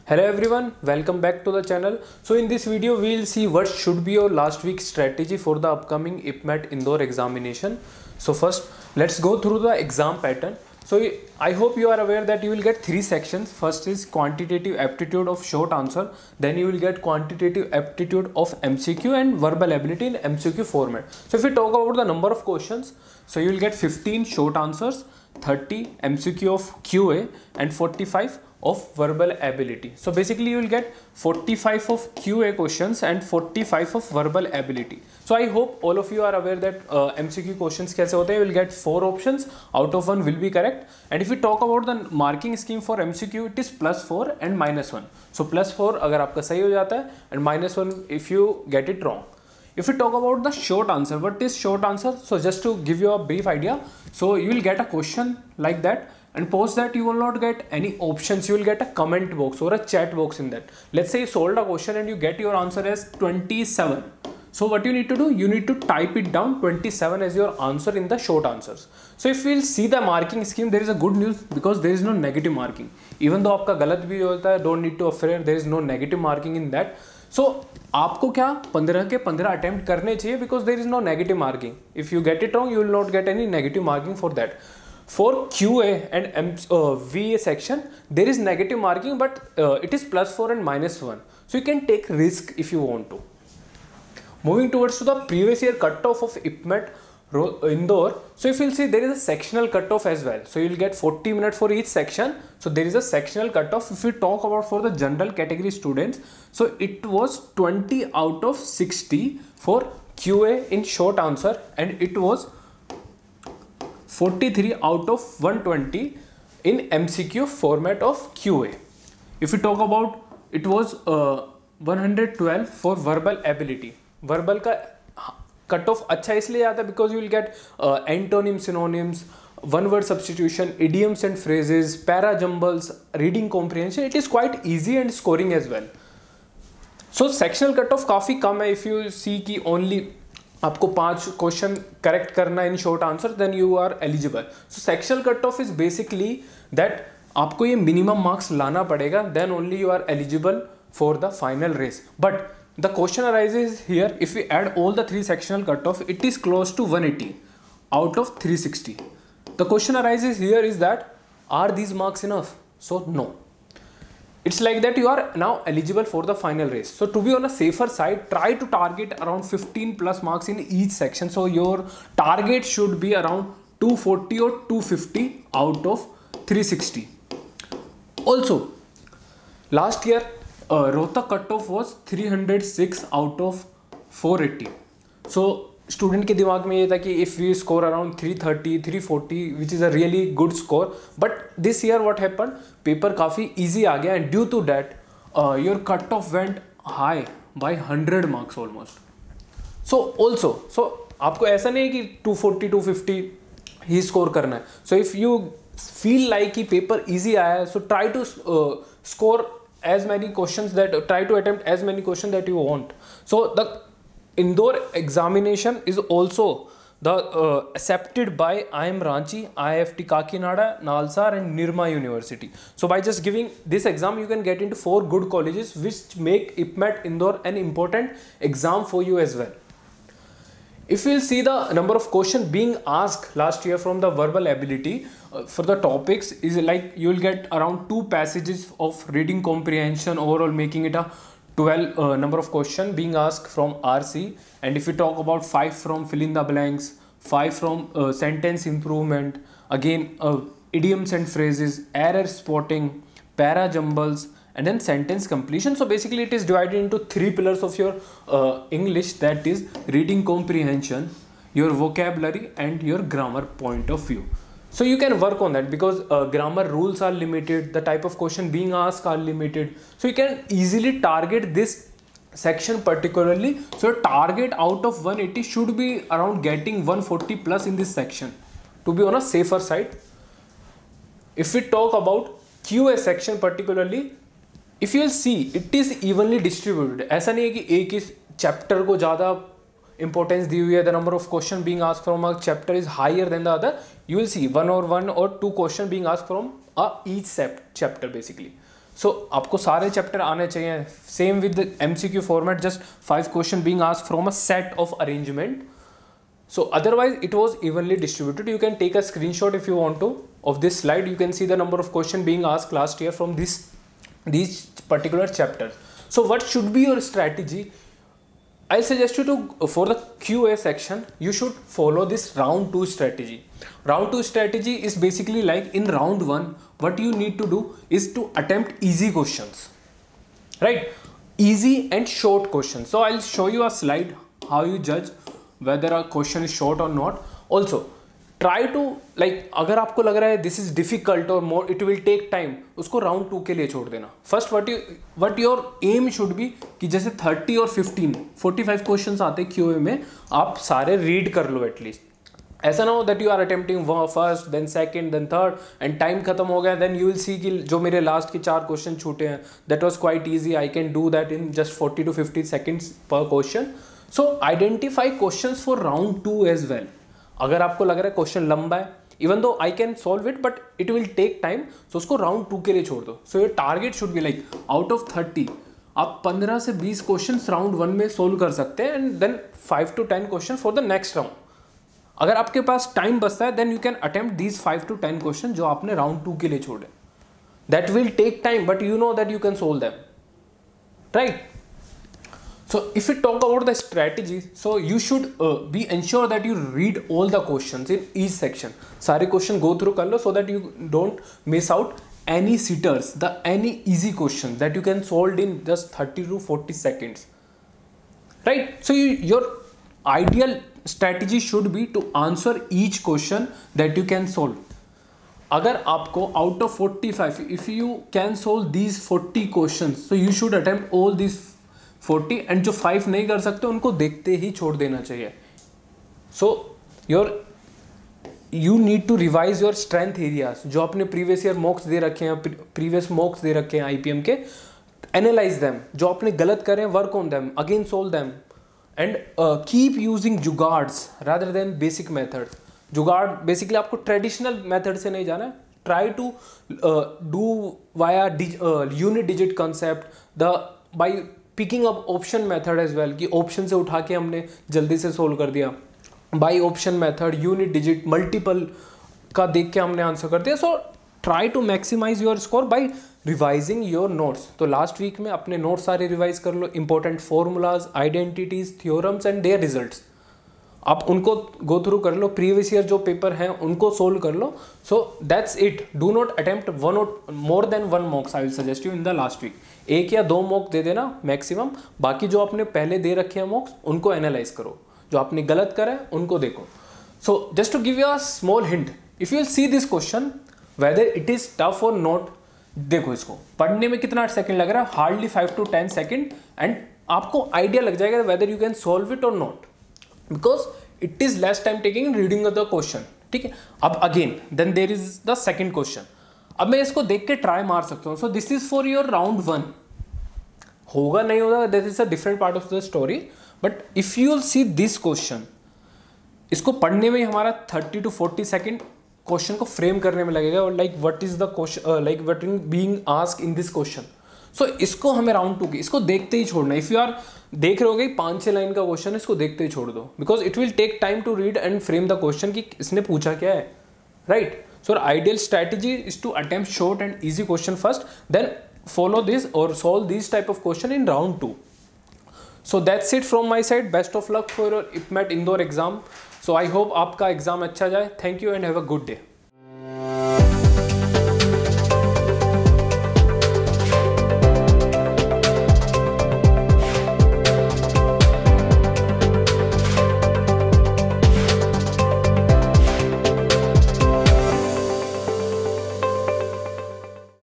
Hello everyone, welcome back to the channel. So in this video we will see what should be your last week strategy for the upcoming IPMET Indore examination. So first let's go through the exam pattern. So I hope you are aware that you will get three sections. First is quantitative aptitude of short answer, then you will get quantitative aptitude of MCQ and verbal ability in MCQ format. So if we talk about the number of questions, so you will get 15 short answers, 30 MCQ of QA and 45 of verbal ability. So basically you will get 45 of QA questions and 45 of verbal ability. So I hope all of you are aware that MCQ questions कैसे होते हैं. You will get 4 options, out of 1 will be correct. And if we talk about the marking scheme for MCQ, it is +4 and -1. So +4 अगर आपका सही हो जाता है and -1 if you get it wrong. If we talk about the short answer, what is short answer? So just to give you a brief idea, so you will get a question like that, and post that you will not get any options, you will get a comment box or a chat box in that. Let's say you solved a question and you get your answer as 27. So what you need to do, you need to type it down 27 as your answer in the short answers. So if we'll see the marking scheme, there is a good news because there is no negative marking. Even though आपका गलत भी होता है, don't need to afraid, there is no negative marking in that. So आपको क्या 15 के 15 attempt करने चाहिए because there is no negative marking. If you get it wrong, you will not get any negative marking for that. For QA and VA section, there is negative marking, but it is +4 and -1. So you can take risk if you want to. Moving towards to the previous year cutoff of IPMET Indore. So if you'll see, there is a sectional cutoff as well. So you'll get 40 minutes for each section. So there is a sectional cutoff. If we talk about for the general category students, so it was 20 out of 60 for QA in short answer, and it was 43 out of 120 in MCQ format of QA. If we talk about, it was 112 for verbal ability. Verbal का cut off अच्छा इसलिए आता है because you will get antonym, synonyms, one word substitution, idioms and phrases, para jumbles, reading comprehension. It is quite easy and scoring as well. So sectional cut off काफ़ी कम है. If you see की only आपको 5 question correct करना in short answer, then you are eligible. So sectional cut off is basically that आपको ये minimum marks लाना पड़ेगा, then only you are eligible for the final race. But the question arises here, if we add all the 3 sectional cutoff, it is close to 180 out of 360. The question arises here is that, are these marks enough? So no. It's like that you are now eligible for the final race. So to be on a safer side, try to target around 15 plus marks in each section. So your target should be around 240 or 250 out of 360. Also, last year, Rohtak cutoff was 306 out of 480. So student के दिमाग में ये था कि if we score around 330, 340, which is a really good score. But this year what happened? Paper काफ़ी easy आ गया, and due to that your cutoff went high by 100 marks almost. So also, so आपको ऐसा नहीं है कि 240, 250 ही score करना है. So if you feel like कि paper easy आया है, so try to score as many questions that, try to attempt as many questions that you want. So the Indore examination is also the accepted by IIM Ranchi, IIFT Kakinada, Nalsar and Nirma University. So by just giving this exam, you can get into 4 good colleges which make IPMET Indore an important exam for you as well. If we'll see the number of questions being asked last year from the verbal ability for the topics is like, you will get around 2 passages of reading comprehension overall, making it a 12 number of questions being asked from RC. And if we talk about 5 from fill in the blanks, 5 from sentence improvement, again idioms and phrases, error spotting, para jumbles, and then sentence completion. So basically it is divided into 3 pillars of your English, that is reading comprehension, your vocabulary and your grammar point of view. So you can work on that because grammar rules are limited, the type of question being asked are limited. So you can easily target this section particularly. So your target out of 180 should be around getting 140 plus in this section to be on a safer side. If we talk about QA section particularly, if you will see, it is evenly distributed. ऐसा नहीं है कि एक ही chapter को ज़्यादा importance दी हुई है. The number of question being asked from a chapter is higher than the other. You will see 1 or 2 question being asked from each chapter basically. सो आपको सारे चैप्टर आने चाहिए. Same with MCQ format, just 5 question being asked from a set of arrangement. So otherwise it was evenly distributed. You can take a screenshot if you want to of this slide. You can see the number of questions being asked last year from these particular chapters. So what should be your strategy? I'll suggest you to, for the QA section, you should follow this round 2 strategy. Round 2 strategy is basically like in round 1, what you need to do is to attempt easy questions, right? Easy and short questions. So I'll show you a slide how you judge whether a question is short or not. Also try to, like, अगर आपको लग रहा है this is difficult or more it will take time, उसको round 2 के लिए छोड़ देना. First what your aim should be कि जैसे 30 और 45 क्वेश्चंस आते QA में, आप सारे रीड कर लो एटलीस्ट. ऐसा ना हो that you are attempting first then second then third and time खत्म हो गया, then you will see कि जो मेरे लास्ट के 4 क्वेश्चन छूटे हैं, that was quite easy, I can do that in just 40 to 50 seconds per question. So identify questions for round 2 as well. अगर आपको लग रहा है क्वेश्चन लंबा है, even though I can solve it but it will take time, so उसको round 2 के लिए छोड़ दो. So your target should be like out of 30 आप 15 से 20 क्वेश्चन राउंड 1 में सोल्व कर सकते हैं and then 5 to 10 question for the next round. अगर आपके पास टाइम बचता है then you can attempt these 5 to 10 question जो आपने राउंड 2 के लिए छोड़े. That will take time but you know that you can solve them, right? So if we talk about the strategy, so you should be ensure that you read all the questions in each section. सारे question go through कर लो so that you don't miss out any sitters, any easy question that you can solve in just 30 to 40 seconds, right? So your ideal strategy should be to answer each question that you can solve. अगर आपको out of 45, if you can solve these 40 questions, so you should attempt all these 40 and जो 5 नहीं कर सकते उनको देखते ही छोड़ देना चाहिए. So you need to revise your strength areas. जो आपने प्रीवियस ईयर मॉक्स दे रखे हैं, प्रीवियस मॉक्स दे रखे हैं IPM के, एनालाइज देम. जो आपने गलत करें work on them, again solve them and keep using jugaads rather than basic method. जुगाड़ बेसिकली आपको ट्रेडिशनल मेथड से नहीं जाना है. Try to do via unit digit concept by picking up option method as well, कि ऑप्शन से उठा के हमने जल्दी से सोल्व कर दिया. By option method, unit digit, multiple का देख के हमने आंसर कर दिया. So try to maximise your score by revising your notes. तो लास्ट वीक में अपने नोट्स सारे रिवाइज कर लो. Important formulas, identities, theorems and their results आप उनको गो थ्रू कर लो. प्रीवियस ईयर जो पेपर हैं उनको सोल्व कर लो. So that's it. Do not attempt one और more than 1 mocks. I will suggest you in the last week. 1 या 2 मॉक दे देना मैक्सिमम. बाकी जो आपने पहले दे रखे हैं मॉक्स उनको एनालाइज करो. जो आपने गलत करा है उनको देखो. So just to give you a small hint, if you will see this question whether it is tough और नॉट, देखो इसको पढ़ने में कितना सेकंड लग रहा है, हार्डली 5 to 10 सेकंड, एंड आपको आइडिया लग जाएगा whether you can solve it और not, because it is less time taking reading the question. ठीक है. अब again then there is the second question. अब मैं इसको देख के ट्राई मार सकता हूँ. So this is for your round 1. होगा नहीं होगा that is a different part of the story, but if you will see this question, इसको पढ़ने में हमारा 30 to 40 सेकंड क्वेश्चन को फ्रेम करने में लगेगा. और like what is the question, like what is being asked in this question. So इसको हमें राउंड 2 की, इसको देखते ही छोड़ना. इफ यू आर देख रहे होगे 5-6 लाइन का क्वेश्चन, इसको देखते ही छोड़ दो, because it will take time to read and frame the question कि इसने पूछा क्या है, right? So ideal strategy is to attempt short and easy question first, then follow this or solve these type of question in round 2. So that's it from my side. Best of luck for your IPMET Indore exam. So I hope आपका exam अच्छा जाए. Thank you and have a good day.